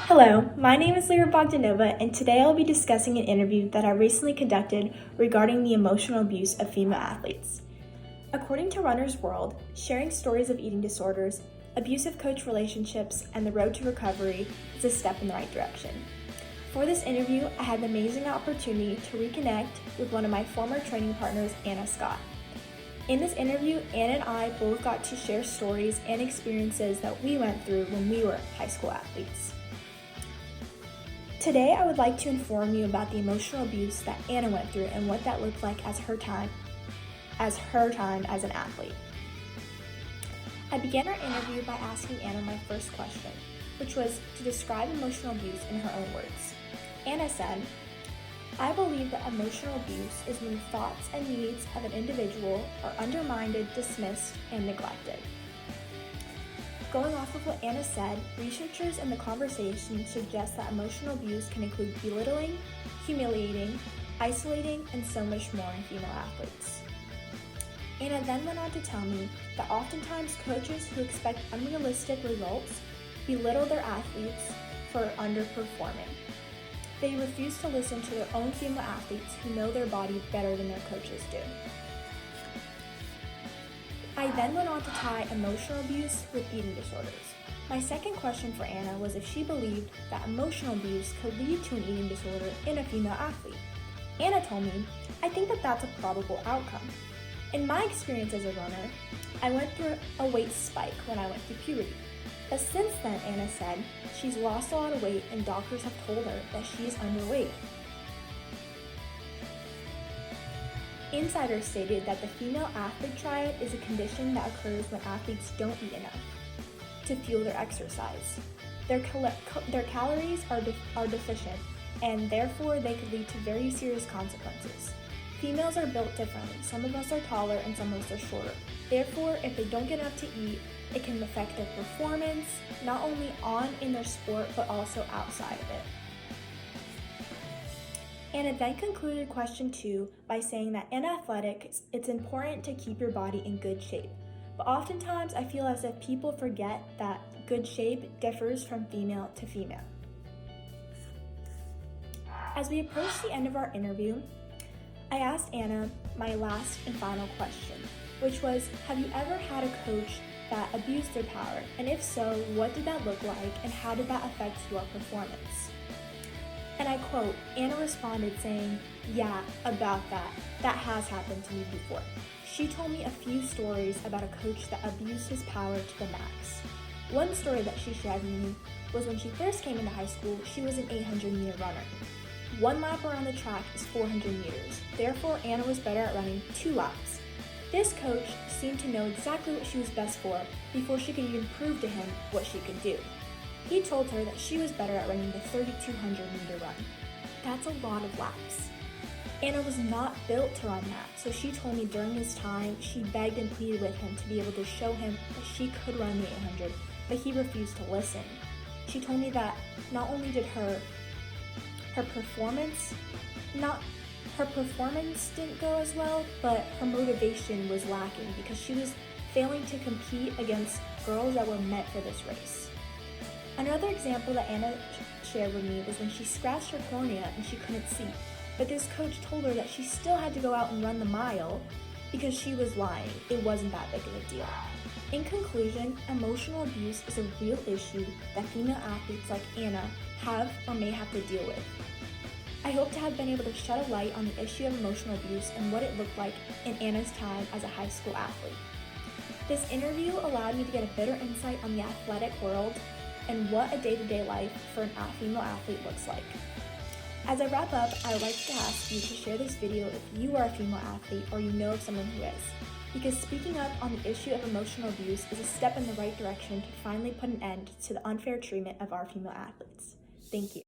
Hello, my name is Lera Bogdanova, and today I'll be discussing an interview that I recently conducted regarding the emotional abuse of female athletes. According to Runner's World, sharing stories of eating disorders, abusive coach relationships, and the road to recovery is a step in the right direction. For this interview, I had the amazing opportunity to reconnect with one of my former training partners, Anna Scott. In this interview, Anna and I both got to share stories and experiences that we went through when we were high school athletes. Today, I would like to inform you about the emotional abuse that Anna went through and what that looked like as her time as an athlete. I began our interview by asking Anna my first question, which was to describe emotional abuse in her own words. Anna said, "I believe that emotional abuse is when the thoughts and needs of an individual are undermined, dismissed, and neglected." Going off of what Anna said, researchers in the conversation suggest that emotional abuse can include belittling, humiliating, isolating, and so much more in female athletes. Anna then went on to tell me that oftentimes coaches who expect unrealistic results belittle their athletes for underperforming. They refuse to listen to their own female athletes who know their body better than their coaches do. I then went on to tie emotional abuse with eating disorders. My second question for Anna was if she believed that emotional abuse could lead to an eating disorder in a female athlete. Anna told me, "I think that that's a probable outcome. In my experience as a runner, I went through a weight spike when I went through puberty. But since then," Anna said, "she's lost a lot of weight and doctors have told her that she is underweight." Insiders stated that the female athlete triad is a condition that occurs when athletes don't eat enough to fuel their exercise. Their calories are deficient, and therefore they could lead to very serious consequences. Females are built differently. Some of us are taller and some of us are shorter. Therefore, if they don't get enough to eat, it can affect their performance, not only in their sport, but also outside of it. Anna then concluded question 2 by saying that in athletics, it's important to keep your body in good shape. But oftentimes, I feel as if people forget that good shape differs from female to female. As we approach the end of our interview, I asked Anna my last and final question, which was, have you ever had a coach that abused their power? And if so, what did that look like and how did that affect your performance? And I quote, Anna responded saying, "Yeah, about that. That has happened to me before." She told me a few stories about a coach that abused his power to the max. One story that she shared with me was when she first came into high school, she was an 800-meter runner. One lap around the track is 400 meters. Therefore, Anna was better at running 2 laps. This coach seemed to know exactly what she was best for before she could even prove to him what she could do. He told her that she was better at running the 3,200-meter run. That's a lot of laps. Anna was not built to run that, so she told me during this time she begged and pleaded with him to be able to show him that she could run the 800, but he refused to listen. She told me that not only did her performance didn't go as well, but her motivation was lacking because she was failing to compete against girls that were meant for this race. Another example that Anna shared with me was when she scratched her cornea and she couldn't see, but this coach told her that she still had to go out and run the mile because she was lying. It wasn't that big of a deal. In conclusion, emotional abuse is a real issue that female athletes like Anna have or may have to deal with. I hope to have been able to shed a light on the issue of emotional abuse and what it looked like in Anna's time as a high school athlete. This interview allowed me to get a better insight on the athletic world and what a day-to-day life for a female athlete looks like. As I wrap up, I would like to ask you to share this video if you are a female athlete or you know of someone who is, because speaking up on the issue of emotional abuse is a step in the right direction to finally put an end to the unfair treatment of our female athletes. Thank you.